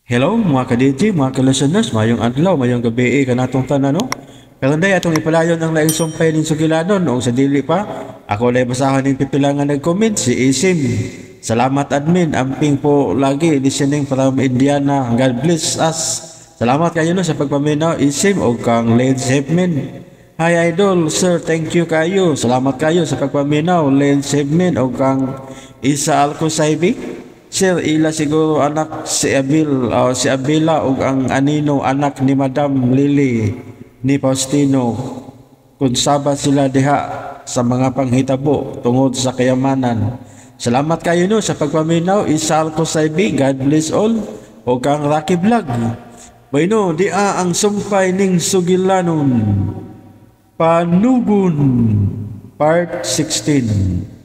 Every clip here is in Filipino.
Hello mga ka-DJ, mga ka-listeners, mayong adlaw, mayong gabi kanatong tanan no. Pero hindi atong ipalayon ang laing sumpay ning sugilanon o sa dili pa. Ako lay basahan ning pipila nga nag-comment si Isim. Salamat admin, amping po lagi listening from Indiana. God bless us. Salamat kayo no sa pagpaminaw Isim o kang Led Zeppelin. Hi idol, sir, thank you kayo. Salamat kayo sa pagpaminaw Led Zeppelin o kang Isa Alcosaibi. Sir, ila siguro anak si Abil, si Abila ug ang anino anak ni Madam Lily ni Faustino. Kung saba sila diha sa mga panghitabo tungod sa kayamanan. Salamat kayo no sa pagpaminaw. Isal ko sa God bless all. O kang Rocky Vlog. Bueno, dia ang sumpay ning sugilanon. Panugon. Part 16.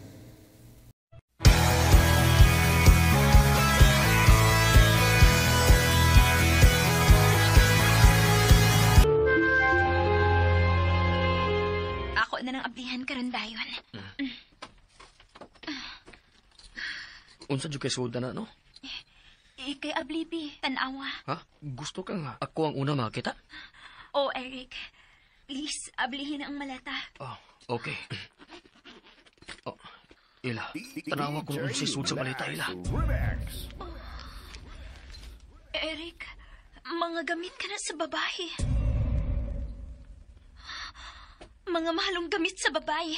Ako na ng ablihan karon dayon. Unsa jud kay suda na, no? Kay ablibi, tanawa. Ha? Gusto ka nga ako ang una makita? Oh, Eric. Please, ablihin ang maleta. Oh, okay. Oh, Ila, tanawa ko kung si sud sa malita, Ila. Eric, mga gamit ka na sa babae. Mga mahalong gamit sa babae.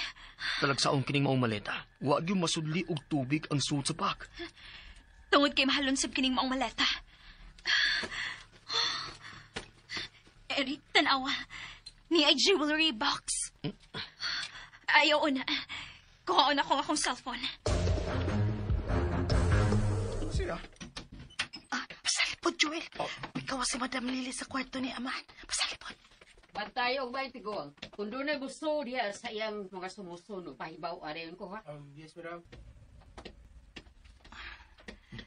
Talagsaon kining maong maleta. Wa gyud masudli og tubig ang sud sa pak. Tungod kay mahalon sab kining maong maleta. Eric, tanawa. Ni ay jewelry box. Ayaw na. Kuhaon ako akong cellphone. Siya? Pasalipod, Joel. Ikaw si Madam Lily sa kwarto ni Amahan. Pasalipod. Bantay og bay tigong. Kung doon na gusto diya sa iyang mga sumusunod, pahibaw arayon ko ha. Yes, madam.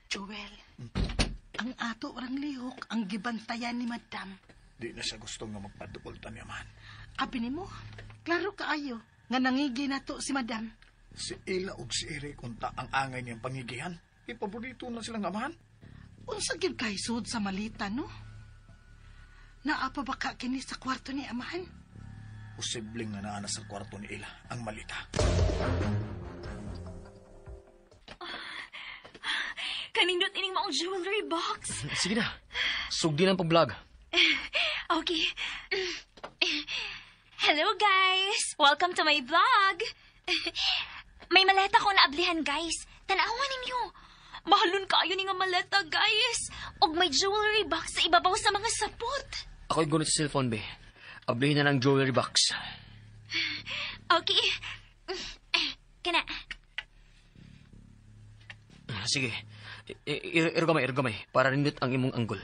Joel, ang ato orang lihok ang gibantayan ni Madam. Di na siya gusto nga magpadupultan ni Amahan. Abi nimo, klaro kaayo nga nangigi na to si Madam. Si Ila ug si Eric unta ang angay niyang pangigihan. Ipaborito na silang Amahan. Unsa gyud kay sud sa malita, no? Naapa ba ka kini sa kwarto ni Amahan? Posibleng nga naana sa kwarto ni Ila ang malita. Kanindot ining maong jewelry box. Sige na. Sugdi ng pag-vlog. Okay. Hello guys! Welcome to my vlog! May maleta ko na ablihan guys. Tanawan ninyo. Mahalon kaayo ni nga maleta guys. Og may jewelry box sa ibabaw sa mga sapot. Ako'y gunit sa cellphone, be. Ablihin na ng jewelry box. Okay. Kana. Sige. Irgamay. Para rindot ang imong anggol.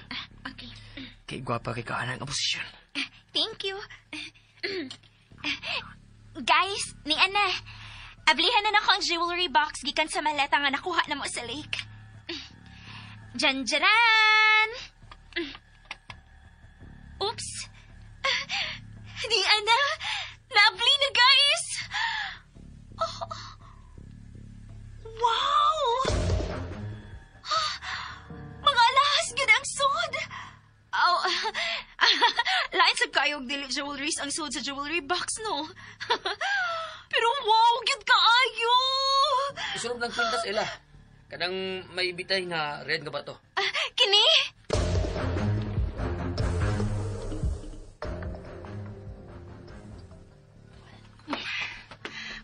Okay. Kay gwapa kay kaanang ang posisyon. Thank you. Guys, ni Ana. Ablihan na nako ang jewelry box gikan sa maleta nga nakuha na mo sa lake. Janjaran! Oops! Ni Ana! Naabli na, guys! Oh. Wow! Mga alahas gud ang sud! Oh, lain sa kayong dili jewelries ang sud sa jewelry box, no? Pero wow, gid kaayo! Isunod ng kwintas, Ila. Kanang may bitay nga red nga ba to? Kini?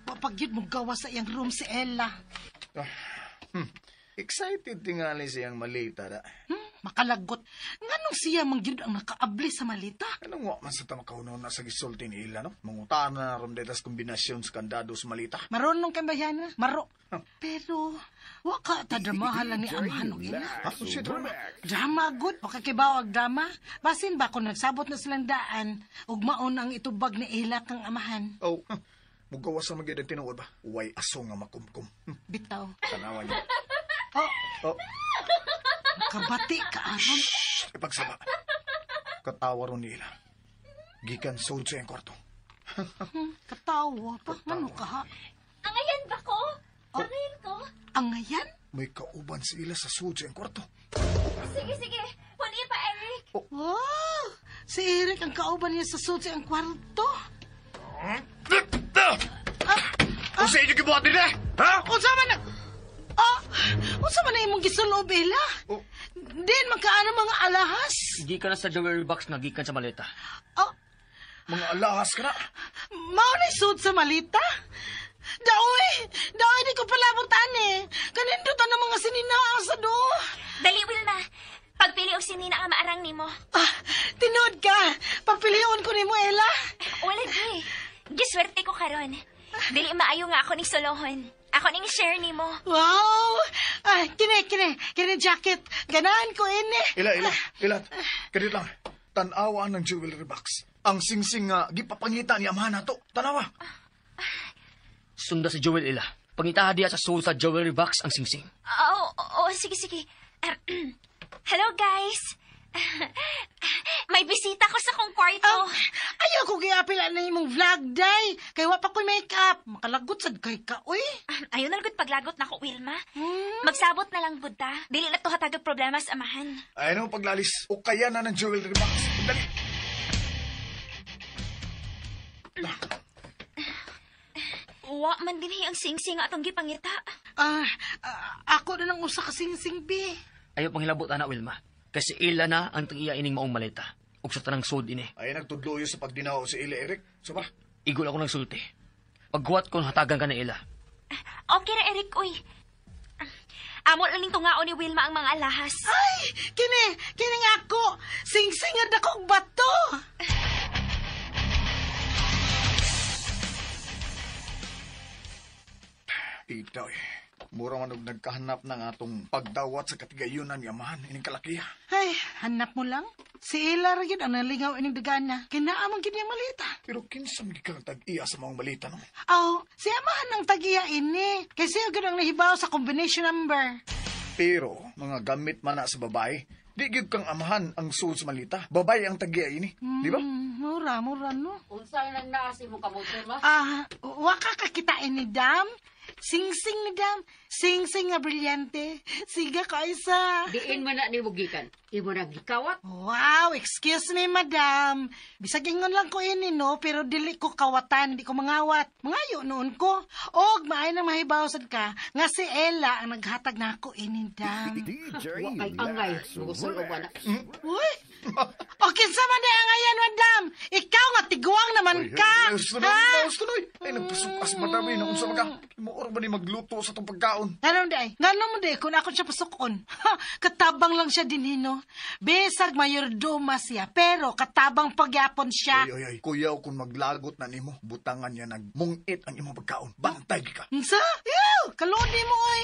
Wapagyud mo gawa sa iyang room si Ella. Excited tingali siyang malita da. Makalagot. Nganong siya mangyud ang nakaabli sa malita? Anong wa man sa tamakaunaw na sa gisulti ni Ila, no? Mangutaan na ron detas kombinasyon sa kandado sa malita. Marunong kay bayana, maro. Pero wa ka tadamahan ni Amahan og ila. Ha? Kung siya drama? Drama good, o kakibaw ang drama. Basin ba kung nagsabot na silang daan, ug maon ang itubag ni Ila kang Amahan. Oh, mugawas sa magyad ang tinuod ba? Uway aso nga makumkum. Bitaw. Tanawa niya. Oh, Oh, kabati ka aron. ipagsaba. Katawa ron ni Ila. Gikan sud sa iyang kwarto. Katawa pa, ngano ka ha? Angayan ba ko? Angayan ko? Ang ngayan? May kauban si Ila sa sud sa iyang kwarto. Sige. Wow! Si Eric ang kauban niya sa susi ang kwarto. Kung sa inyo gibuhat din eh! Ha? Unsa man na... unsa man na imong gisulob, Ela? Oh. Din magkaano mga alahas? Hindi ka na sa jewelry box nga gikan sa maleta. Oh, Mga alahas ka na. mao na sud sa malita? Daoy, di ko palabutan eh. Kanindutan ng mga sininaa sa do. Dali, Wilma. Pagpili og sinina nga maarang nimo. Tinood ka. Papiliyon ko ni mo, Ela. Wala di. Giswerte ko karon. Dili maayo nga ako ning solohon. Ako ning share nimo. Wow! Kini jacket. Ganahan ko ini. Ila. Kadit lang. Tanawa ng jewelry box. Ang singsing nga gipapangita ni amahan nato. Tanawa. Sunda si Joel ila. Pangitaha diya sa soul sa jewelry box ang singsing. Sige. Hello, guys. May bisita ko sa kong kwarto. Ayaw ko giapila na imong vlog, day. Kay wa pa ko'y makeup. Makalagot sad kay ka, uy. Ayaw na lagod paglagot na ko, Wilma. Magsabot na lang, Buddha. Dili na to hatagag problema sa amahan. Ay ano paglalis. O kaya na ng jewelry box. Dali. Wa man din ang singsing atong gipangita. Ako na lang usa ka singsing, bi. Ayaw pang hilabot ana Wilma. Kasi ila na ang iya ining maong maleta. Ug sa tanang sud ini. Ay nagtudloyo sa pagdinaw si Ila Eric. Saba. Igol ako nagsulti. Pagguwat ko hatagan ka na ila. Okay ra, Eric, uy. Amo lang ning tungaon ni Wilma ang mga alahas. Ay, kini nga ako. Singsing nga dakong bato. Itaw eh. Mura man og nagkahanap ng atong pagdawat sa katigayunan ni amahan. Ining kalakiya. Ay, hanap mo lang. Si Ela ra gyud ang nalingaw ining dagana. Kinaamang gid niyang malita. Pero kinsam di ka tag-iya sa mga malita no? Si amahan ng tagiya ini. Kasi gyud ang nahibaw sa combination number. Pero, mga gamit man na sa babae, di gyud kang amahan ang suod sa malita. Babae ang tagiya ini. Di ba? Mura, no? Unsay nang naasi mo kamotor ma? Waka kakitain ni Dam. Sing-sing ni Dam. Sing-sing nga brilyante. Siga kaisa. Diin man na ni Mugikan. Imo na gikawat. Wow, excuse me, madam. Bisag ingon lang ko ini, no? Pero dili ko kawatan, di ko mangawat. Mangayo noon ko. Og, maay nang mahibawsad ka, nga si Ella ang naghatag na ako ini, Dam. Wakay angay. Mugusol og wala. Uy! Okay, sama na ang ayan, madam. Ikaw nga, tiguang naman ka. Tuloy. Ay, nagpasukas madami na unsa ka. Imuor ba ni magluto sa itong pagkaon? Ganon mo day, kung ako siya pasukon. Katabang lang siya din, hino. Besag mayordoma siya, pero katabang pagyapon siya. Ay. Kuyaw kung maglagot na nimo, butangan niya nagmungit ang imong pagkaon. Bantay ka. Sa? Ew! Kalodi mo, oy.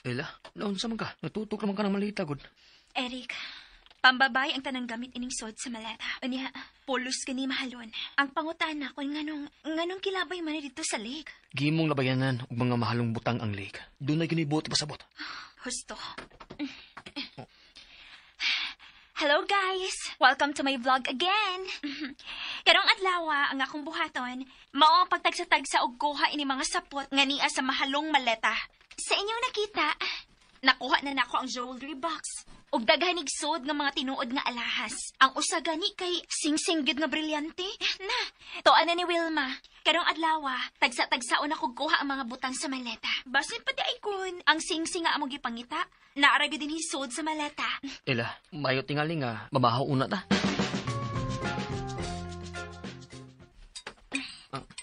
Ila, naunsa man ka? Natutok naman ka ng malita gud. Eric, pambabay ang tanang gamit ining sod sa maleta. Unya, pulos gani mahalon. Ang pangutana ko nganong kilabay man dito sa lake. Gimong labayanan og mga mahalong butang ang lake. Doon na ginibot pasabot. Husto. Hello guys! Welcome to my vlog again! Karong adlaw ang akong buhaton, mao ang pagtagsatagsa og kuha ini mga sapot nga niya sa mahalong maleta. Sa inyong nakita, nakuha na nako ang jewelry box. Ug daghanig sod nga mga tinuod nga alahas. Ang usa gani kay sing-sing gyud nga brilyante. Na, tuan na ni Wilma. Karong adlaw, tagsa-tagsaon ako kuha ang mga butang sa maleta. Basin pati ay kun ang sing-sing nga among gipangita. Naara gyud dinhi sod sa maleta. Ila, mayo tingali nga mabahaw una ta.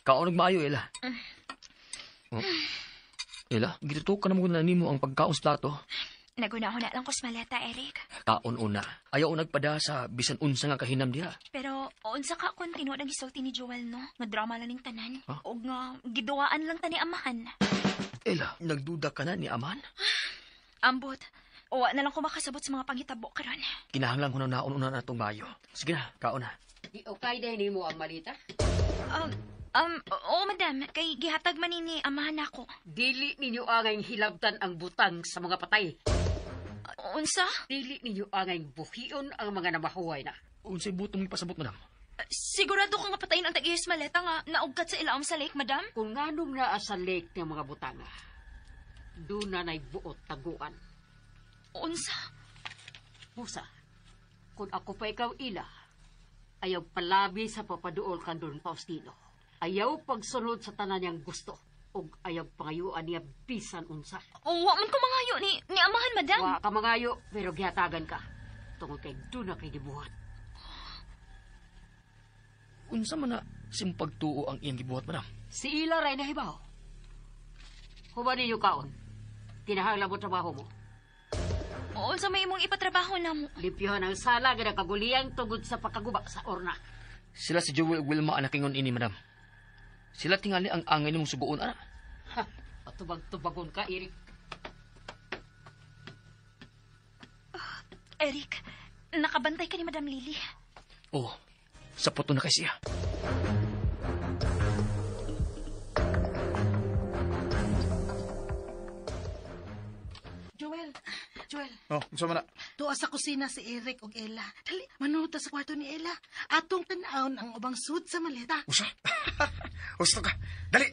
Kaonog maayo, Ila. Ila, gitutok ka na mo na nimo ang pagkaon sa plato. Nagunahon na lang ko sa maleta, Eric. Kaon una. Ayaw nagpada sa bisan unsa nga kahinam diha. Pero, unsa ka kung tinuod ang gisulti ni Joel, no? Nga drama lang ning tanan. Huh? O nga, giduwaan lang ta ni amahan. Ila, nagduda ka na ni Aman? Ambot, uwa na lang ko makasabot sa mga panghitabo karon. Kinahanglan ko na naon una na itong mayo. Sige na, kaon na. Di okay dahil nimo ang malita. Oo, madam. Kay gihatag man ni amahan ako. Dili ninyo angay hilabtan ang butang sa mga patay. Unsa? Dili ninyo angay buhion ang mga namahuway na. Unsay butong pasabot, madam? Sigurado ka nga patayin ang tag-iyos maleta nga naugkat sa ilaom sa lake, madam? Kung nganong naa sa lake ng mga butanga, Doon na buot taguan. Unsa? Musa, kung ako pa ikaw ila, ayaw palabi sa papaduol kan Don Faustino. Ayaw pagsunod sa tanan niyang gusto. O ayaw pangayuan niya bisan unsa. Wa man ko mangayo ni amahan, madam. Wa ka mangayo, pero gihatagan ka. Tungod kay doon na kay gibuhat. Unsa man na simpagtuo ang iyang gibuhat, madam? Si ila ray nahibaw. Huba ninyo kaon. Kinahanglan mo trabaho mo. Unsa may imong ipatrabaho namo? Limpyohan ang sala gada kaguliyang tungod sa pagkaguba sa orna. Sila si Joel ug Wilma anak ingon ini, madam. Sila tingali ang angin mong suguon, ana. Ha, patubag-tubagon ka, Eric. Eric, nakabantay ka ni Madam Lily. Oh, sa puto na kay siya. Joel, Oh, unsa man na? tuwa sa kusina si Eric ug Ella. Dali, manuta sa kwarto ni Ella. Atong tan-awon ang ubang suit sa maleta. Usa. Gusto ka. Dali.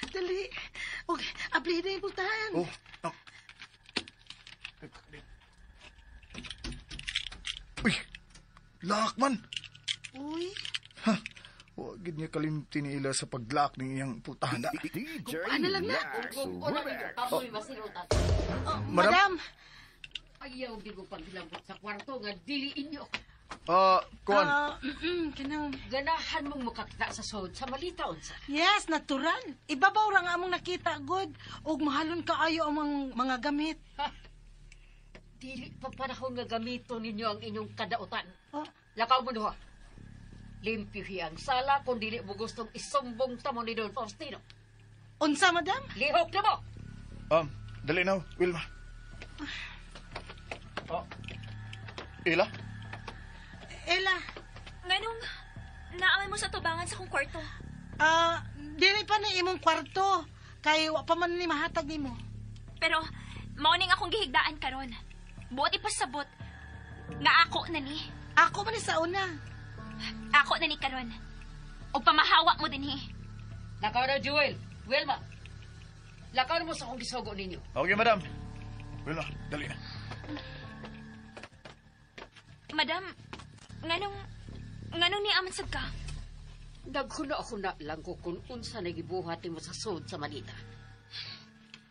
Dali. Og abli na yung pultahan. Oh. Oh. Uy. Lakman. Uy, Huwag niya kalimti ni Ila sa paglak ng iyang pultahan. ano lang na? Kung una ninyo, kapoy masinutan. Madam, Ayaw di ko paglambot sa kwarto nga dili inyo. Kuan. kanang... Ganahan mong makakita sa sod sa malita unsa. Yes, natural. Ibabaw ra nga among nakita, good. Og mahalon kaayo ang mga gamit. Dili pa panahon nga gamito ninyo ang inyong kadautan. Oh, Lakaw mo duha. Limpyuhi ang sala kung dili mo gustong isumbong tamo ni Don Faustino. unsa, madam? Lihok na mo! Dali na, Wilma. Ila? Ella, Nganong naamay mo sa tubangan sa kong kwarto? dili pa ni imong kwarto. Kay wa pa man ni mahatag nimo. Pero mao ning akong gihigdaan karon. Buot ipasabot nga ako na ni. Ako man ni sa una. Ako na ni karon. O pamahawa mo dinhi. Lakaw na, Jewel. Wilma. Lakaw na mo sa kong gisogo ninyo. Okay, madam. Wilma, dali na. Madam, nganong ni aman sad ka? Naghuna-huna lang ko kung unsa na gibuhat mo sa sod sa malita.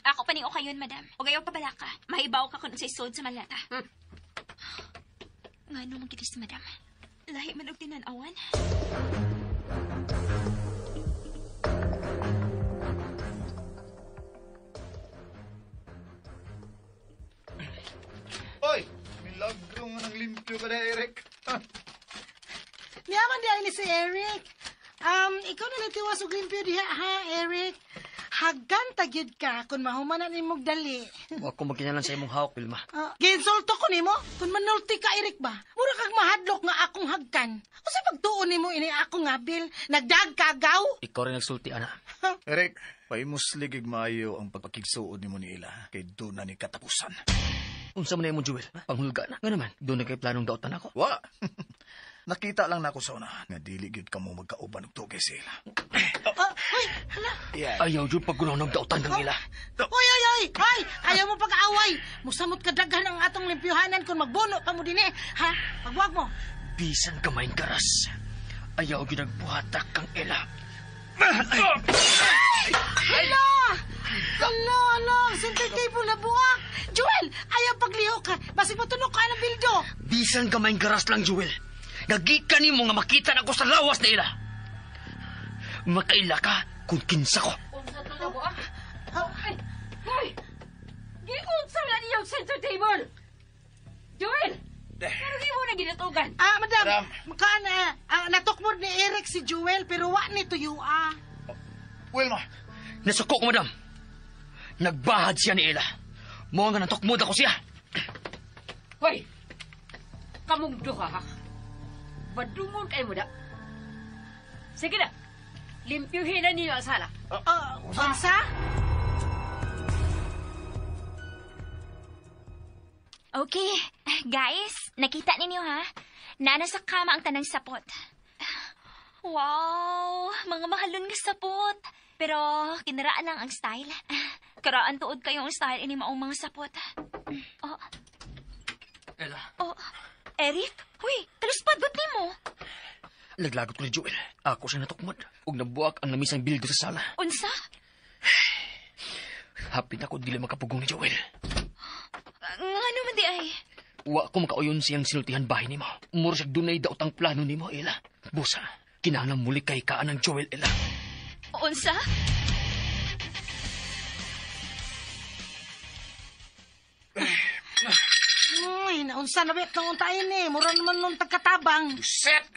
Ako pa ning okayon, madam. O gayaw pa bala ka. Mahibaw ka kung sa isod sa malata. Nganong magkidis, madam? Lahi man og tinan-awan. Oy! Milagro nga ng limpyo ka na, Eric. Niyaman di ni si Eric. Ikaw na natiwas og limpyo diha, ha, Eric? Hagan tagyud ka kung mahumanan nimog dali. Wa ko magkinalan sa imong hawak, Wilma. Ginsulto ko nimo kung manulti ka, Eric ba? Mura kag mahadlok nga akong hagkan. O sa pagtuon nimo ini ako nga bil, nagdagkagaw. Ikaw rin nagsulti, ana. Eric, paimus ligig maayo ang pagpakigsuod ni mo ni Ila kay doon na ni katapusan. Unsa man na imong Joel? Panghulga na. Nga naman, doon na kay planong dautan ako. Wa! Nakita lang na ako sa una nga dili gyud kamo magkauban og tugay sa Ila. Hoy, hala. Ayaw yun paggunaw ng dautan ng ila. Hoy! Ayaw mo pag-aaway. Musamot ka daghan ang atong limpyuhanan kung magbuno pa mo din eh. Ha? Pagwag mo. Bisan kamayng garas. Ayaw yun nagbuhatak kang ila. Hala! Sensitibo na buwak. Joel, ayaw pagliho ka. Basig matunok ka ng bildo. Bisan kamayng garas lang, Joel. Nagikan ni mo nga makita na ko sa lawas na ila. Makaila ka kung kinsa ko. Unsa to na mo, Hoy! Giunsa na niyong center table! Joel! Pero di mo na ginatugan. Madam. Natukmod ni Eric si Joel pero wa ni tuyo, Wilma! Nasuko ko, madam. Nagbahad siya ni ila. Mo nga natukmod ako siya. Hoy! Kamong duha, ha? Badungon kayo mo da. Sige na. Limpyuhin na ninyo ang sala. Unsa? Okay, guys, nakita ninyo ha? Nana sa kama ang tanang sapot. Wow, mga mahalon nga sapot. Pero kinaraan lang ang style. Karaan tuod kayong style ini maong mga sapot. Oh, Ella, oh, Eric? Huy, taluspadgot ni mo. naglagot ko ni Joel. Ako siya natukmod. Ug nabuak ang lamisang bildo sa sala. Unsa? Hapit ako dili makapugong ni Joel. Ngano man di ay? Wa ko makauyon siyang sinultihan bahay nimo. Mura siya dunay daotang plano nimo, Ella. Busa, kinahanglan muli kay kaan ng Joel, Ella. Unsa? Ay, naunsa na bet kang untayin eh. Mura naman nung tagkatabang. Set!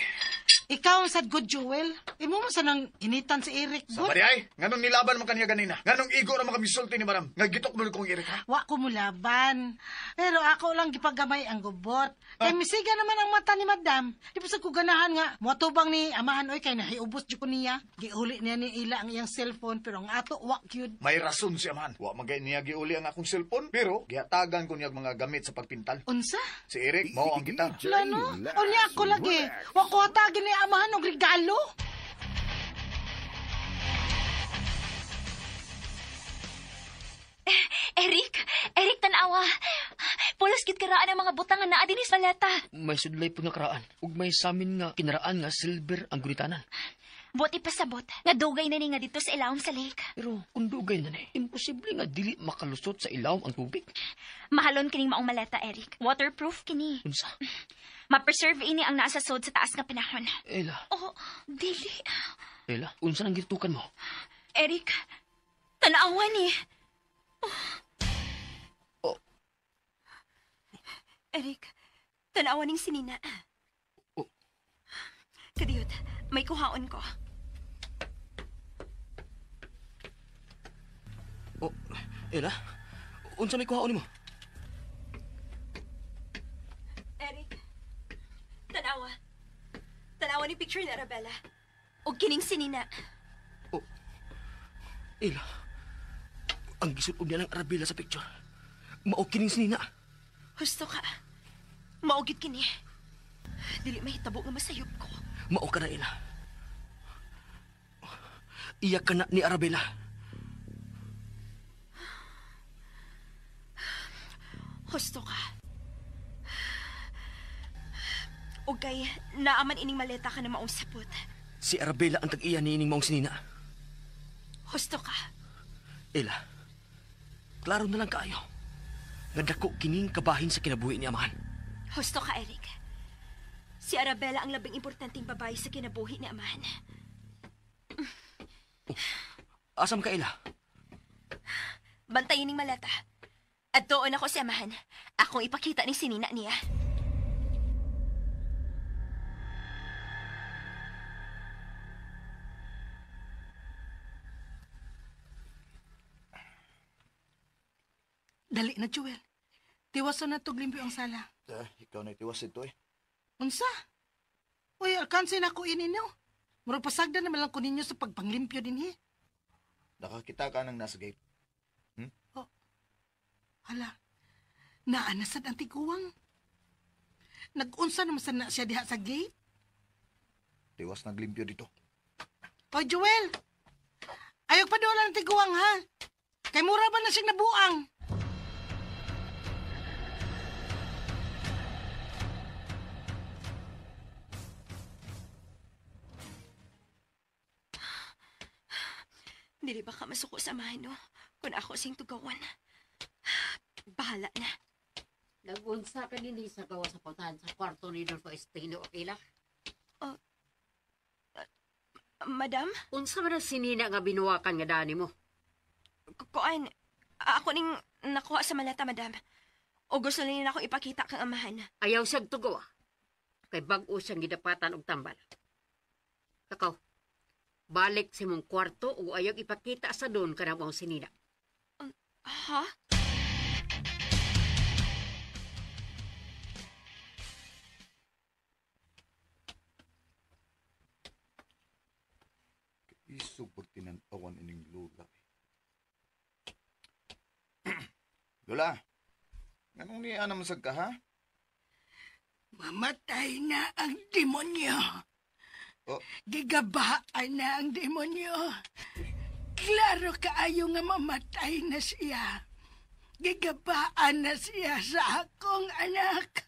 Ikaw ang sad good, Joel. Imo mo sa nang initan si Eric, Sa good. ay, nganong nilaban mo kaniya ganina? Nganong igo na makamisulti ni madam? Ngagitok mo kong Eric, ha? Wa ko mulaban. Pero ako lang gipagamay ang gubot. Kay misiga naman ang mata ni madam. Di pa sa ko ganahan nga. Muatubang ni amahan oy kay nahiubos jud ko niya. Giuli niya ni ila ang iyang cellphone pero ang ato wa gyud. May rason siya man. Wa magay niya giuli ang akong cellphone, pero gihatagan ko niya mga gamit sa pagpintal. Unsa? Si Eric, mao ang gitar. Lano? O niya ako lagi. Wa ko hatagin ni amahan og regalo. Eric, tanawa. Pulos gid karaan ang mga butang nga naa dinhi sa maleta. May sudlay po nga karaan. Ug may samin nga kinaraan nga silver ang gunitanan. Buti pasabot. Nga dugay na ni nga dito sa ilawom sa lake. Pero kung dugay na ni, imposible nga dili makalusot sa ilawom ang tubig. Mahalon kining maong maleta, Eric. Waterproof kini. Unsa? Ma-preserve ini ang nasa sod sa taas nga pinahon. Ella, Oh, dili. Ella, unsa nang gitukan mo? Eric, tanawa ni. Oh. Eric, tanawa ning sinina. Oh. Kadiyot, may kuhaon ko. Oh, Ella, unsa may kuhaon mo? Eric, tanawa. Tanawa ni picture ni Arabella. O kining sinina. Oh, Ella, ang gisuod niya ng Arabella sa picture. Mao kining sinina. Husto ka. Maugit kini. Dili mahitabo nga masayop ko. Mao ka na, Ella. Iyak ka na ni Arabella. Husto ka. O kay naaman ining maleta ka na maong sapot. Si Arabella ang tag-iya ni ining maong sinina. Husto ka. Ella, klaro na lang kaayo. Nga dako kining kabahin sa kinabuhi ni amahan. Husto ka, Eric. Si Arabella ang labing importanteng babae sa kinabuhi ni amahan. Asam ka, Ella? Bantayin ning maleta. At doon ako si amahan. Akong ipakita ni sinina niya. Dali na, Joel. Tiwason na tuglimpyo ang sala. Ikaw na itiwas ito eh. Unsa? Uy, alkansin ako ininyo. Murag pasagdan naman lang ko ninyo sa pagpanglimpyo din eh. Nakakita ka ng nasa gate. Hala, naanasad ang tiguwang. Nag-unsa naman sa na siya diha sa gate. Tiwas naglimpyo dito. O Joel, ayog pa doon ang tiguwang ha. Kay mura ba na siyang nabuang? Dili ba ka masuko sa amahan, no? Kung ako sing tugawan. Bahala na. Nagunsa ka din sa gawa sa putahan sa kwarto ni Dolfo Estino, Ella. Madam? Unsa man ang sinina nga binuwakan nga dani mo? Kuan, ako ning nakuha sa maleta, madam. O gusto nila ako ipakita kang amahan. Ayaw siyang tugawa. Kay bag-o siyang gidapatan og tambal. Kakaw, balik sa mong kwarto o ayaw ipakita sa doon ka na mong sinina. Ha? Isupor tinantawan ining lula. Lula, anong ni anam sa ka, ha? Mamatay na ang demonyo. Oh. Gigabaan na ang demonyo. Klaro kaayo nga mamatay na siya. Gigabaan na siya sa akong anak.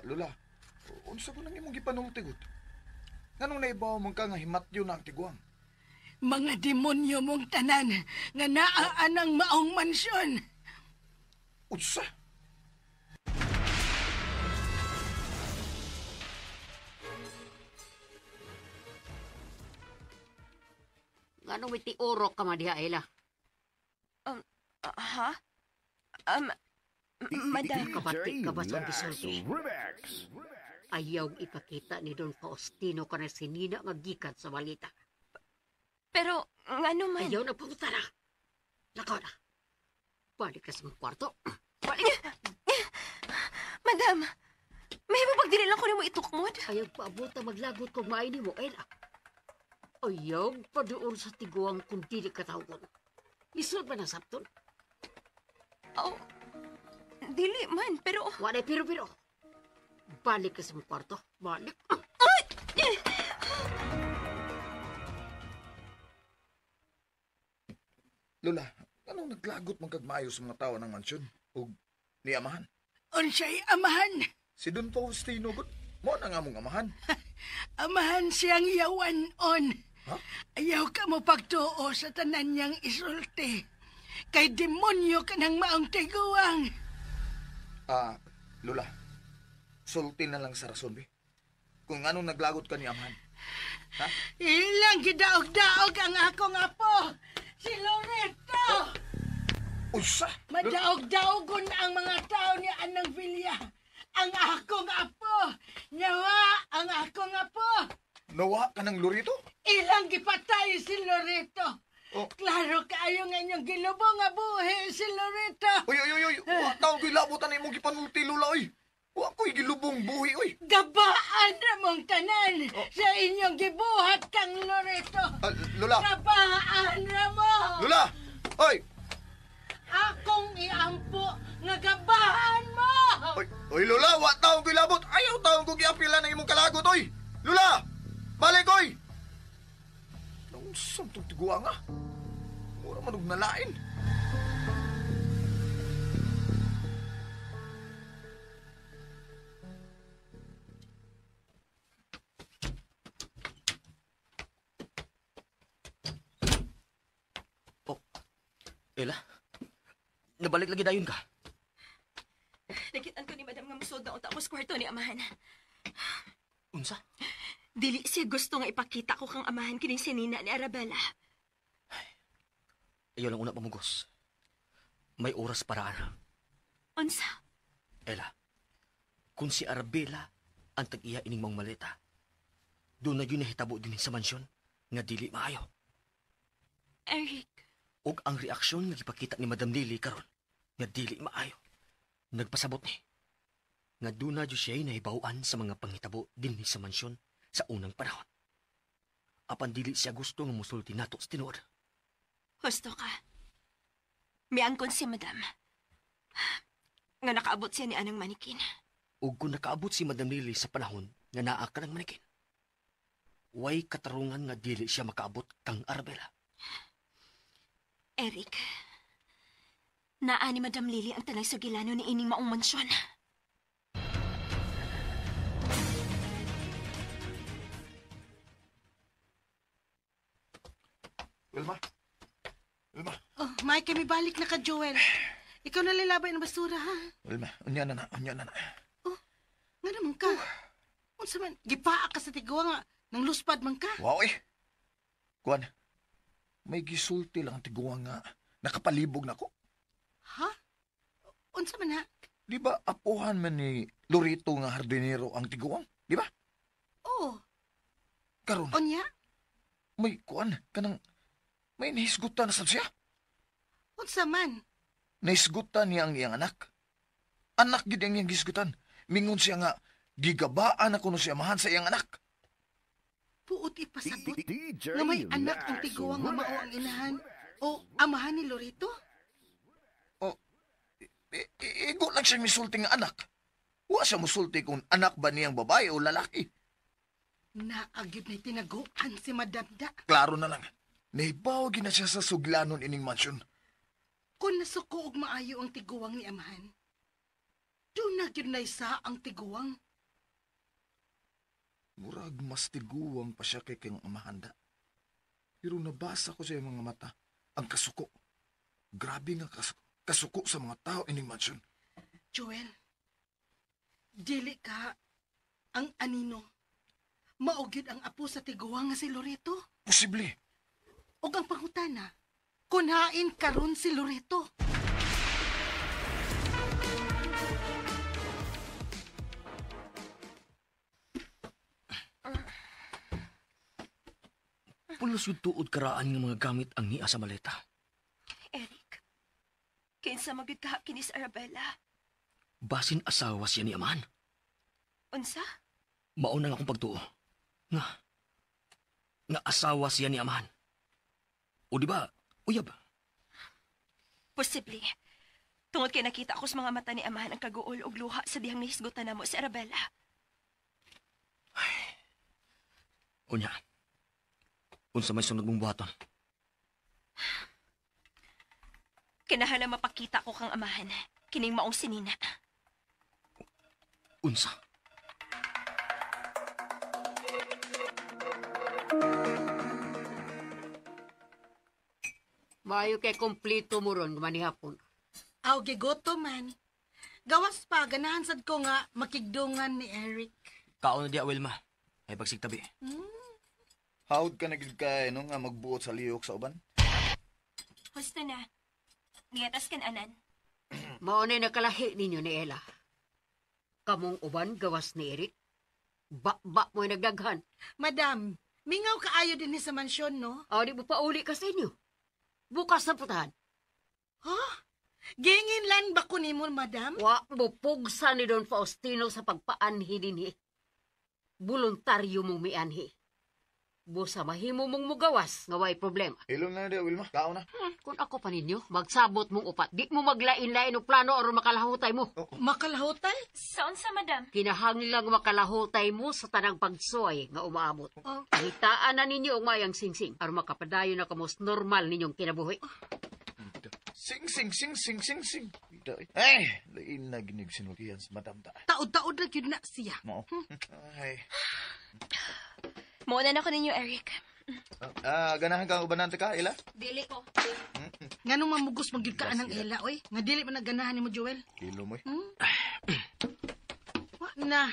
Lola, unsa ko nang imong gipanultigot? Nganong naibaw mong ka nga himatyo na ang tiguang? Mga demonyo mong tanan nga naaan ang maong mansyon. Unsa? Ganong may tiurok ka madiha, Ella? Ha? Madam. Kabati ka ba sa bisulti? Ayaw ipakita ni Don Faustino ka na sinina nga gikan sa balita. Pero, nga naman. Ayaw na pumunta na. Lakaw na. Balik ka sa mga kwarto. Balik! Madam, may mapagdili lang ko ni mo itukmod. Ayaw paabuta maglagot kung maay ni mo, Ella. Ayaw pa doon sa tiguang kung dili katawgon. Isod ba na sapton? Oh, dili man, pero... Wala, pero. Balik ka sa mga kwarto. Balik. Lola, anong naglagot mong kagmayo sa mga tao ng mansyon? O ni amahan? Unsay amahan? Si Don Faustino, good. Mo na nga mong amahan. Amahan siyang yawan-on. Ha? Ayaw ka mo pagtuo sa tanan niyang isulti. Kay demonyo ka ng maong tiguang. Lola, sulti na lang sa rason, be. Kung anong naglagot ka ni amahan. Ha? Ilang gidaog-daog ang akong apo. Si Loreto! Usa! Madaog-daogon ang mga tao ni Anang Villa. Ang akong apo! Nawa ang akong apo! Nawa ka ng Lorito? Ilang gipatay si Loreto. Oh. Klaro kaayo nga inyong gilubong nga buhi si Loreto. Uy! Wa taong ko'y labutan na imong gipanulti, Lola, uy! Wa ko'y gilubong buhi, uy! Gabaan na mong tanan sa inyong gibuhat kang Loreto. Lola! Gabaan na mo! Lola! Uy! Akong iampo nga gabahan mo! Uy, Lola! Wa taong ko'y labot! Ayaw taong ko'y giapila ng imong kalagot, uy! Lola! Balik, uy! Nung santong tiguwa nga. Mura manug nalain. Ella, nabalik lagi dayon ka. Nakitaan ko ni Madam nga musod na unta ako sa kwarto ni amahan. Unsa? Dili siya gusto nga ipakita ko kang amahan kining sinina ni Arabella. Ayaw lang una pamugos. May oras para ana. Unsa? Ella, kung si Arabella ang tag-iya ining mga maleta, doon na yun nahitabo din sa mansyon nga dili maayo. Eric, Og ang reaksyon nga gipakita ni Madam Lily karon nga dili maayo. Nagpasabot ni nga doon na jud siya nahibaw-an sa mga panghitabo dinhi sa mansyon sa unang panahon. Apan dili siya gusto nga musulti nato sa tinuod. husto ka. Miangkon si Madam. Nga nakaabot siya ni Anang Manikin. Ug kung nakaabot si Madam Lily sa panahon nga naa ka ng manikin, way katarungan nga dili siya makaabot kang Arabella. Eric, naa ni Madam Lily ang tanay sugilano ni ining maong mansyon. Wilma? Oh, Mike, kami balik na ka, Joel. Ikaw na lalabay ng basura, ha? Wilma, unya na. Oh, nga naman ka. Unsa man, gipaa ka sa tigwa nga. Nang luspad man ka. Wow, eh. Kuan, may gisulti lang ang tiguang nga nakapalibog na ko. Ha? Unsa man, ha? Di ba apuhan man ni Lorito nga hardinero ang tiguang? Di ba? Oo. Karon, Onya? may kuan, kanang may nahisgutan na sad siya. Unsa man? Nahisgutan niya ang iyang anak. Anak gid ang iyang gisgutan. Mingon siya nga, gigabaan ako no siya mahan sa iyang anak. Puot ipasabot. Nga may anak ang tiguang nga mao ang inahan o amahan ni Lorito? Igo lang siya misulting nga anak. Wa siya musulti kung anak ba niyang babae o lalaki. Naagid na tinaguan si Madam da. Klaro na lang. Nahibaw gina siya sa suglanon ining mansyon. Kung nasuko og maayo ang tiguwang ni amahan, doon na gyud na isa ang tiguwang. Murag mas tiguwang pa siya kay kang amahanda. Pero nabasa ko sa iyang mga mata ang kasuko. Grabe nga kasuko sa mga tao ining mansyon. Joel, dili ka ang anino. Maugid ang apo sa tiguwang nga si Loreto. Posible. O ang pangutana, kunhain karon si Loreto. Pulos yung tuod karaan ng mga gamit ang niya sa maleta. Eric, kinsa magid ka kini sa Arabella? Basin asawa siya ni amahan. Unsa? Mauna nga akong pagtuo. Nga asawa siya ni amahan. O di ba, uyab? Posible. Tungod kay nakita ko sa mga mata ni amahan ang kaguol og luha sa dihang nahisgutan namo si Arabella. Unya, unsa may sunod mong buhaton? Kinahanglan mapakita ko kang amahan. Kining maong sinina. Unsa? Maayo kay kompleto mo ron manihapon. Aw gigoto man. Gawas pa ganahan sad ko nga makigdungan ni Eric. Kaon na di, Wilma. Ay pagsigtabi. Hawd ka na gid kay no nga magbuot sa liyok sa uban. Husto na. Giatas kan anan. Mao na nakalahi ninyo ni Ella. Kamong uban gawas ni Eric. Ba mo'y nagdaghan. Madam, mingaw kaayo din ni sa mansyon, no? Aw di mo pa uli ka sa inyo. Bukas na putahan. Ha? Gingin lan ba ko nimo, madam? Wa mo pugsa ni Don Faustino sa pagpaanhi dinhi. Voluntaryo mong mianhi. Busa mahimo mong mugawas nga way problema. Ilong na di, Wilma. Kao na. Kung ako pa ninyo, magsabot mong upat. Di mo maglain-lain og plano aron makalahutay mo. Makalahutay? Saon sa madam? Kinahanglang makalahutay mo sa tanang pagsoy nga umaabot. Oh. Pangitaan na ninyo og mayang singsing aron makapadayon na kamos normal ninyong kinabuhi. Sing, sing, sing, sing, sing, sing. Ay, lain na ginig sinultihan sa madam ta. Taod-taod na gyud na siya. Mao. Ay. Maunan ako ninyo, Eric. Ganahan ka ubanan ka, Ila? Dili ko. Nganong mamugos magyud ka anang Ella, oy? Nga dili man naganahan nimo, Joel. Kilo mo. Wa na.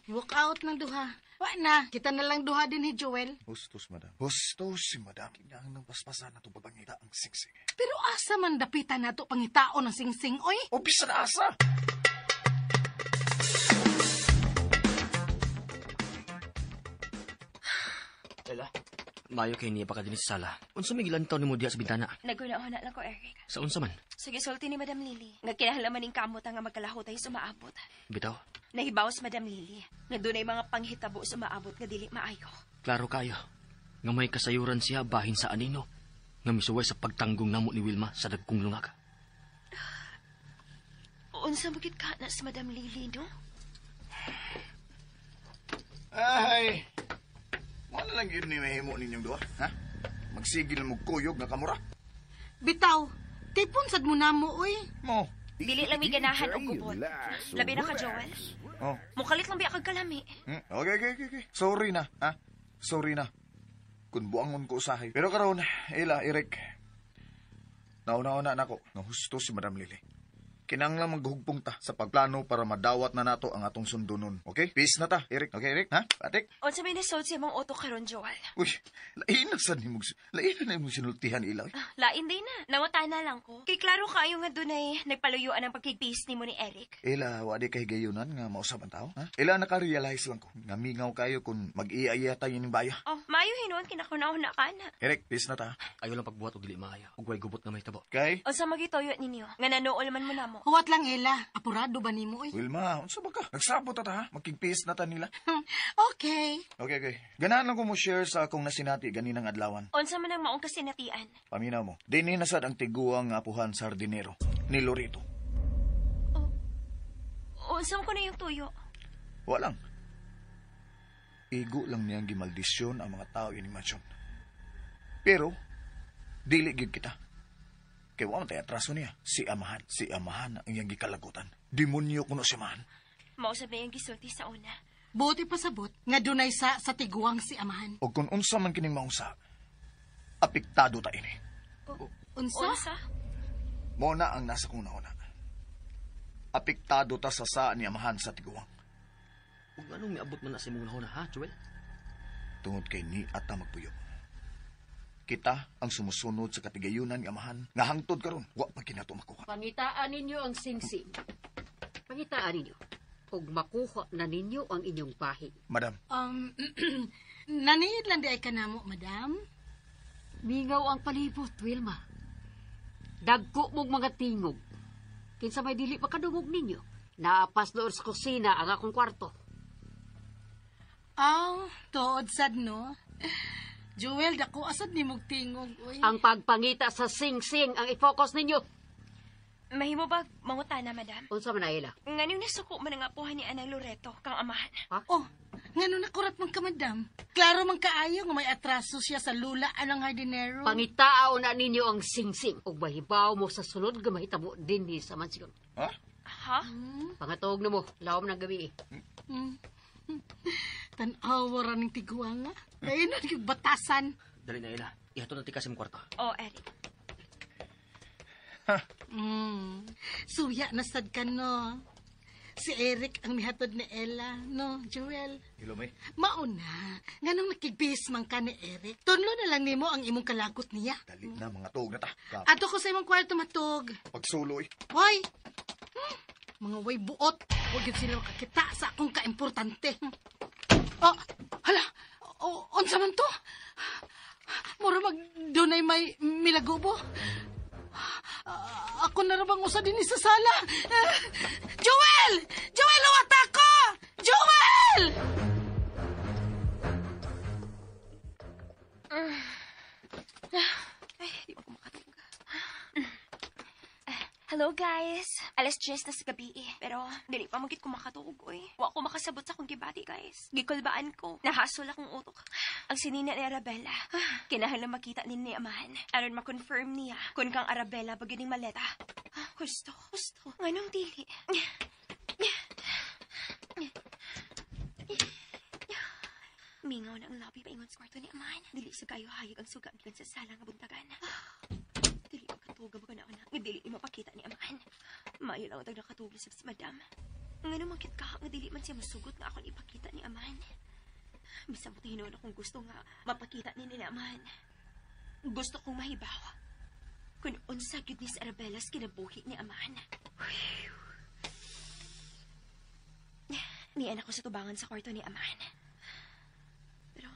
Walk out ng duha. Wa na. Kita na lang duha din ni Joel. Hustos, madam. Hustos si madam. Kinahang nang paspasan na itong babangita ang singsing. Pero asa man dapitan nato pangitaon ng singsing, oy? O, bisa na asa! Ela, mayo kay niya pa ka din sa sala. Unsa may gilantaw ni mo diya sa bintana? Naguna-una lang ko, Eric. Sa unsa man? Sige, sulti ni Madam Lily. Nga kinahanglan ning kamot nga magkalaho tayo sumaabot. Bitaw, Nahibaw sa Madam Lily. Nga dunay mga panghitabo sumaabot nga dili maayo. klaro kayo. Nga may kasayuran siya bahin sa anino. Nga misuway sa pagtanggong namo ni Wilma sa dagkong lungag. Unsa magid ka na sa Madam Lily, no? Ay! Ano lang yun ni mahimo ninyong duha, ha? Magsigil mo kuyog na kamura. Bitaw, tipon sad mo namo, oy. Mo. Dili lang may ganahan og gubot. Labi na ka, Joel. Oh. Mukalit lang biya kag kalami. Okay. Sorry na, ha? Sorry na. Kung buangon ko usahay. Pero karon, Ila, Eric. Nauna-una na ako. Nahusto si Madam Lily. Kinanglang maghugpong ta sa pagplano para madawat na nato ang atong sundo nun. Okay? Peace na ta, Eric. Okay, Eric? Ha? Patik? Unsa may nasod siya mong auto karon, Joel? Uy, lain na imong sinultihan, Ila. Lain din na. Nangutana lang ko. Kay klaro kayo nga dunay nagpaluyuan ang pagkigpis ni mo ni Eric. Ila, wadi kay gayunan nga mausap ang tao, ha? Ila, naka-realize lang ko. Nga mingaw kayo kung mag-iya-iya tayo ng baya. Oh, mayo hinuon kinakunahon ka na. Eric, peace na ta. Ayaw lang pagbuhat og dili maayo. Ug way gubot nga may tabo. Okay? Unsa magitoyo ninyo? Nga nanuol man mo namo. Huwat lang, Ella. Apurado ba nimo, oy? Wilma, unsa ba ka? Nagsabot ta ha? Magkigpeace na ta nila. Okay. Okay. Ganahan lang ko mo share sa akong nasinati ganinang adlawan. Unsa man ang maong kasinatian? Paminaw mo. Dinhi nasad ang tiguang nga apuhan sa hardinero ni Lorito. Unsa ko na yung tuyo? Walang. Igo lang niyang gimaldisyon ang mga tao ining mansyon. Pero, dili gyud kita. Kaya wala tayo atraso niya. Si Amahan ang iyang gikalagutan. Demonyo kuno si Amahan. Mausap na yung gisulti sa una. Buti pasabot nga dunay sa tiguang si Amahan. O kung unsa man kining maunsa, apektado ta ini. Unsa? Unsa? Mona ang nasa kong nauna. Apektado ta sa ni Amahan sa tiguang. Kung anong miabot man na sa imong nahuna, ha, Joel? Tungod kay ni ata magpuyo. Kita ang sumusunod sa katigayunan ni Amahan nga hangtod karon wa pa kinato makuha. Pangitaan ninyo ang singsing. Pangitaan ninyo. Ug makuha na ninyo ang inyong bahin. Madam, Naniid lang di ay kanamo, madam. Mingaw ang palibot, Wilma. Dagko mong mga tingog. Kinsa may dili makadungog ninyo. Naapas doon sa kusina ang akong kwarto. Tuod sad no. Joel, dako asad ni mong tingog, oy. Ang pagpangita sa sing-sing ang i-focus ninyo. Mahimo ba mangutana, madam? Unsa man na ila? Ngano nasuko man ang apuhan ni Anang Loreto, kang amahan? Oh, ngano nakurat man ka, madam? Klaro man kaayo nga may atraso siya sa lula anang hardinero. Pangitao na ninyo ang sing-sing. Ug mahibaw mo sa sulod nga mahitabo dinhi sa mansyon. ha? Ha? Pangatog na mo, lawom ng gabi eh. Tan-awa ra ning tiguang nga. Kaya na yung batasan. Dali na ila. Ihato na tika sa imong kwarto. Oh, Eric. Suya na sad ka, no? Si Eric ang mihatod ni Ella, no, Joel? Hello, may. Mauna, nga nung nakigbis man ka ni Eric, tunlo na lang nimo ang imong kalakot niya. Dali na, mga tuog na ta. Ato ko sa imong kwarto matog. Pagsuloy. Hoy! Mga way buot. Huwag yun sila makakita sa akong kaimportante. Oh, hala! Unsa man to? Mura dunay may milagubo. Ako na rabang usa din sa sala. Joel! Joel, uwat ako! Joel! Ay, di ako makatulog. Hello, guys. Alas 10 na sa gabi eh. Pero, dili pa magit ko makatulog, oy. Wa ko makasabot sa akong gibati, guys. Gikulbaan ko. Nahasol akong utok. Ang sinina ni Arabella. Kinahanglan makita ni Amahan. Aron ma-confirm niya kung kang Arabella ba gining maleta. Gusto. Nganong dili? Mingaw na ang lobby paingon sa kwarto ni Amahan. Dili sa kayo hayag ang suga gikan sa sala nga buntagan. Dili makatuga mo ka na nga dili mapakita ni Amahan. Maayo lang ang nakatuga sa si Madam. Ngano makit ka nga dili man siya masugot nga akong ipakita ni Amahan. Bisa mo tinuon akong gusto nga mapakita ni Amahan. Gusto kong mahibaw kung unsa gyud ni sa Arabella's kinabuhi ni Amahan. Niyan ako sa tubangan sa kwarto ni Amahan. Pero,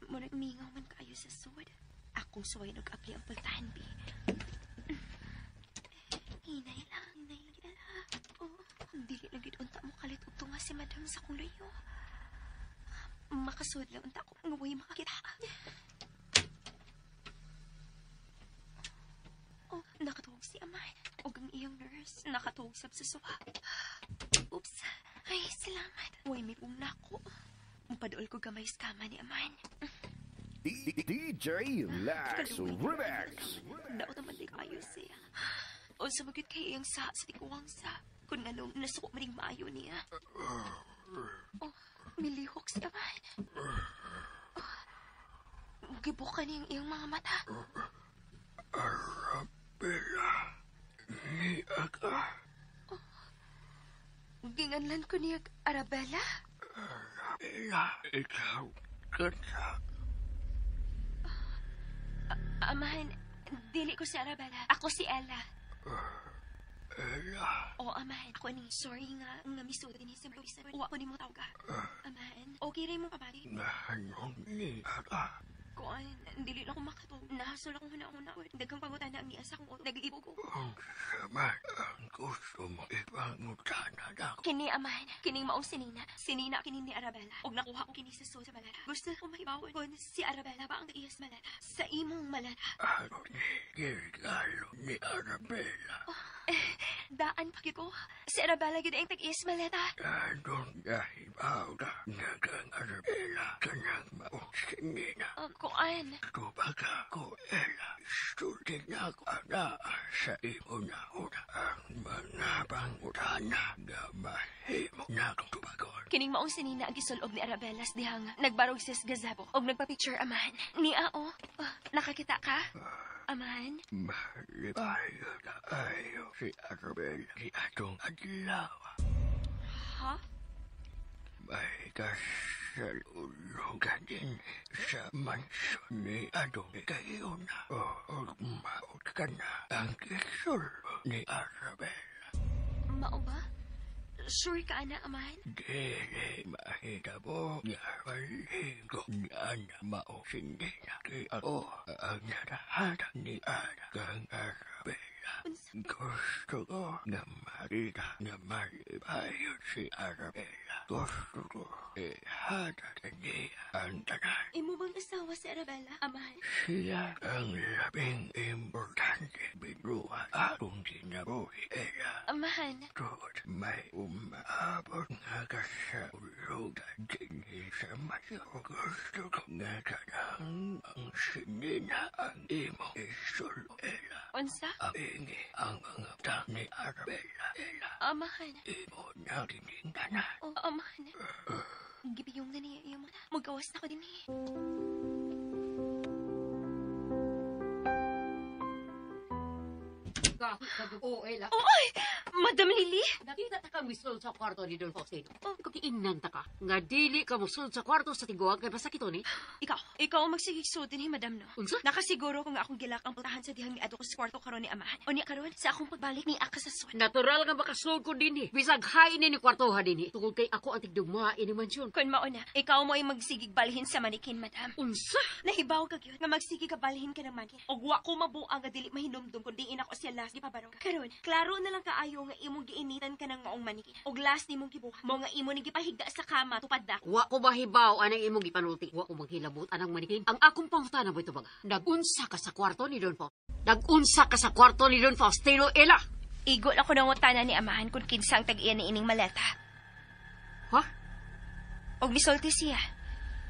muna mingaw man kayo sa sud. Akong suway nag-abli ang pultahan, bi. Hinay lang. Oh, dili na gid unta mo kalit ug tunga si Madam sa kong layo. Makasud lang unta ko nga way makakita. Oh, nakatuog si Amahan. Og ang iyang nurse, nakatuog sab sa suwa. Oops. Ay, salamat. Way may pumna ko. Mupadool ko gamay sa kama ni Amahan. DJ Lax Remix. Daot naman di kayo siya. O sa magit kay iyang sa tikuwang sa. Kung anong nasuko maring maayo niya. Oh, milihok si Amahan. Oh, gibuka niyang iyang mga mata. Arabella, ni aga. Oh, ginganlan ko niya Arabella? Arabella, ikaw kanta. Amahan, dili ko si Arabella. Ako si Ella. Ella, O, Amahan, ako ni sorry nga misudo din sa Luisa. Uwa ko ni mo tawga. Amahan, okay rin mo pamari. nahanong ni aga. Kuan, dili na ko makatog. Nahasol akong huna-huna. Dagang pangutan na ang niasa kong nag-iibo ko. Ang sama ang gusto mo ipangutana na ako. Kini Amahan, kining maong sinina. Sinina kini ni Arabella. Og nakuha ko kini sa sa malata. Gusto ko mahibawon kung si Arabella ba ang iyas malata. Sa imong malata. Ano ni regalo ni Arabella? Daan pagi ko. Si Arabella gid ang tag-is maleta. Anong nahibaw na nagang Arabella kanang mausingina. Kuan. Kubaga ko, Ella, istutin na ko ana sa imo na una ang mga pangutana na mahimo na kong tubagon. Kining maong sinina ang gisulog ni Arabella sa dihang nagbarog sis gazebo og nagpa-picture amahan. Ni Ao, nakakita ka? Amahan? Malibayo na ayo si Arabella si atong adlaw. Ha? May kasalulugan din sa mansyon ni Adong kayo na o maot ka na ang kisulo ni Arabella. Mao ba? Sure ka na, amahan? Dili mahitabo nga maligo ni Ana mao hindi na kay ako ang narahata ni Ana kang Arabella. Gusto ko na makita na malibayo si Arabella. Gusto ko ihata niya ang tanan. Imo bang asawa si Arabella, amahan? Siya ang labing importante binuhat akong kinabuhi ella. Amahan? Tod may umaabot nga kasaulugan din sa mayo. Gusto ko nga kanang ang sinina ang imo isulo ella. Unsa? Abingi ang mga tang ni Arabella ella. Amahan? Imo na rin na. Oh, amahan. Gibiyong na niya iyo mo na. Magawas na ko din eh. Oo, Ella. Oy! Madam Lily? Nakita ta ka misul sa kwarto ni Don Faustino. Kiinan ta ka. Nga dili ka musul sa kwarto sa tiguan kay pasakito ni. Ikaw ang magsigigsulti ni Madam, no? Unsa? Nakasiguro kung akong gilak ang putahan sa dihang ni Ado ko sa kwarto karon ni amahan. O niya karon sa akong pagbalik ni Aka sa suwan. Natural nga makasul ko din eh. Bisag hain ni kwartoha din eh. Tungkol kay ako ang tigdugma ini mansyon. Kung mauna, ikaw mo ay magsigig balhin sa manikin, Madam. Unsa? Nahibaw ka yun nga magsigig ka balhin ka ng manikin. Og wa ko mabuang nga dili mahinumdum kundi ina ko siya last gipabarong ka. Karon, klaro na lang kaayo nga imong giinitan ka ng maong manikin. Og last nimong gibuhat mo nga imo ni gipahigda sa kama tupad na. Wa ko mahibaw anang imong gipanulti. Wa ko maghilabot anang manikin. Ang akong pangutana mo ito baga. Nagunsa ka sa kwarto ni Don Faustino. Nagunsa ka sa kwarto ni Don Faustino, Ella. Igol ako ng utana ni amahan kung kinsa ang tag-iyan ni ining maleta. Ha? Og misulti siya.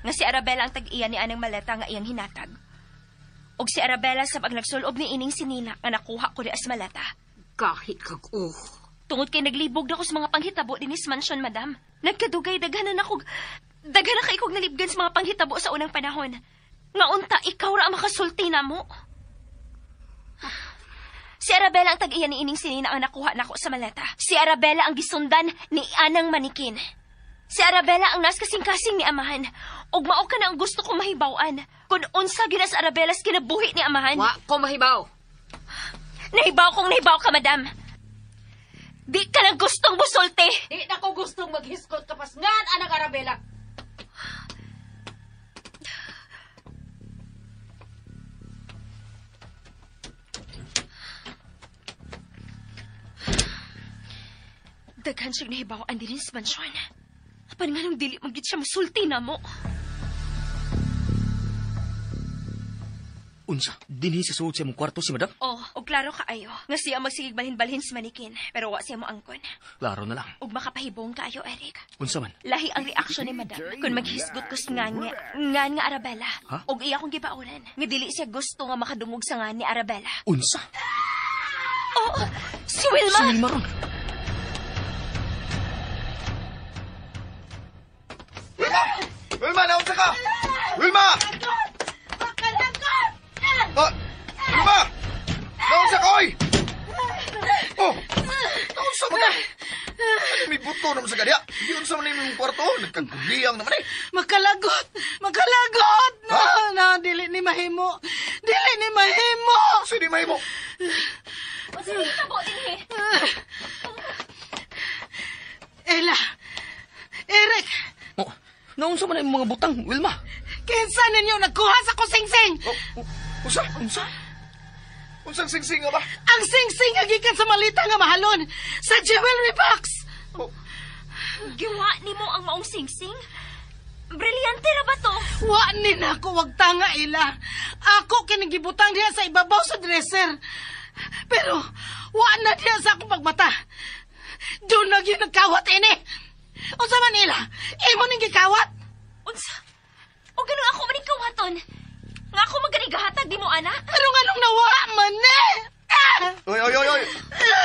Nga si Arabella ang tag-iyan ni anang maleta nga iyang hinatag. Og si Arabella sa pagnagsulob ni ining sinila nga nakuha ko di as maleta. Kahit kag Tungod kay naglibog na ko sa mga panghitabo dinis mansyon, Madam. Nagkadugay daghanan ako. Daghanan kay kog nalibgan sa mga panghitabo sa unang panahon. Nga unta ikaw ra ang makasulti na mo. Si Arabella ang tag-iyan ni ining sinina ang nakuha nako sa maleta. Si Arabella ang gisundan ni anang manikin. Si Arabella ang nas kasing-kasing ni amahan. Og mao ka na ang gusto kong mahibawan. Kung unsa ginas Arabella sa kinabuhi ni amahan. Wa ko mahibaw. Nahibaw ka, Madam. Di ka lang gustong busulti. Di na ko gustong maghiskot kapasngan anang Arabella. Daghan siyang nahibawaan din sa mansyon. Apan nga nung dili magit siya masulti na mo. Unsa? Dinhi sa suod sa mong kwarto si Madam? Oh, og klaro kaayo. Nga siya magsigig balhin-balhin sa manikin. Pero wa siya mo angkon. Klaro na lang. Og makapahibong kaayo, Eric. Unsa man? Lahi ang reaksyon ni Madam kung maghisgot ko sa ngan nga Arabella. Ha? Og iya kong gipaulan. Nga dili siya gusto nga makadungog sa ngan ni Arabella. Unsa? Oh, si Wilma! Si Wilma ron. Wilma, naunsa ka? Wilma! Wilma! Naunsa ka, oy! Oh! Naunsa mo ka? Ano may buto naman sa gadya? Di unsa man yung kwarto. Nagkaguliyang naman eh. Magkalagot! Na, dili ni mahimo. Sige, may mo. Sige, tabo din eh. Ella! Eric! Oh, naunsa man ang mga butang, Wilma? Kinsa ninyo nagkuha sa kusingsing? Unsa? Unsang singsing nga ba? Ang singsing nga gikan sa malita nga mahalon sa jewelry box. Giwa ni mo ang maong singsing? Brilyante ra ba to? Wa ni nako wag tanga ila. Ako kinigibutang diha sa ibabaw sa dresser. Pero Wa na diya sa akong pagmata. Doon na yun nagkawat ini. Unsa man nila? Imo ning gikawat? Unsa? O ganun ako manikawaton. Nga ako magganigahatag di mo, ana? Anong nawa man eh? Oy!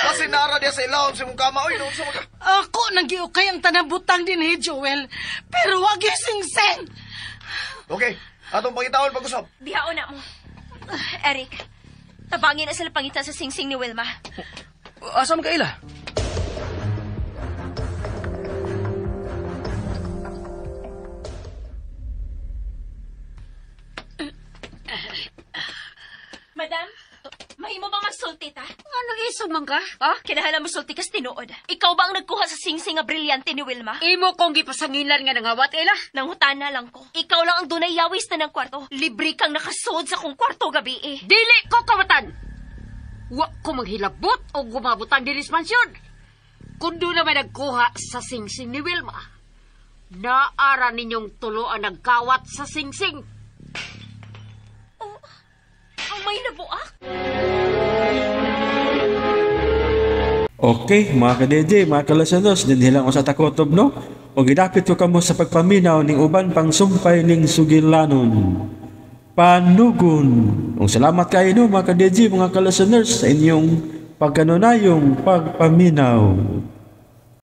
Kasi nara diya sa ilawon sa mong kama. Oy, doon sa mga... Ako nagiukay ang tanabutang din Joel. Pero wag yung sing-sing. Okay, atong pangitawon pag-usap. Dihaon na mo. Eric, tabangin na sila pangita sa singsing ni Wilma. Asa man ka ila? Madam, mahimo ba magsulti ta? Anong iso man ka? Kinahanglan mo sulti kas tinuod. Ikaw ba ang nagkuha sa singsing nga brilyante ni Wilma? Imo kong gipasangilan nga nangawat, Ela. Nangutana lang ko. Ikaw lang ang dunay yawis na ng kwarto. Libre kang nakasud sa kong kwarto gabi eh. Dili ko kawatan! Wa ko maghilabot o gumabutang dinis mansyon. Kung doon naman nagkuha sa singsing ni Wilma, naara ninyong tulo ang nagkawat sa singsing. Ang may nabuak? Okay, mga ka-DJ, mga kalasanos, din hilang sa takotob, no? O gidapit ko kamo sa pagpaminaw ning uban pang sumpay ning sugilanon. Panugon. O salamat kayo, no, mga ka-DJ, mga kalasaners, sa inyong pagkanunayong pagpaminaw.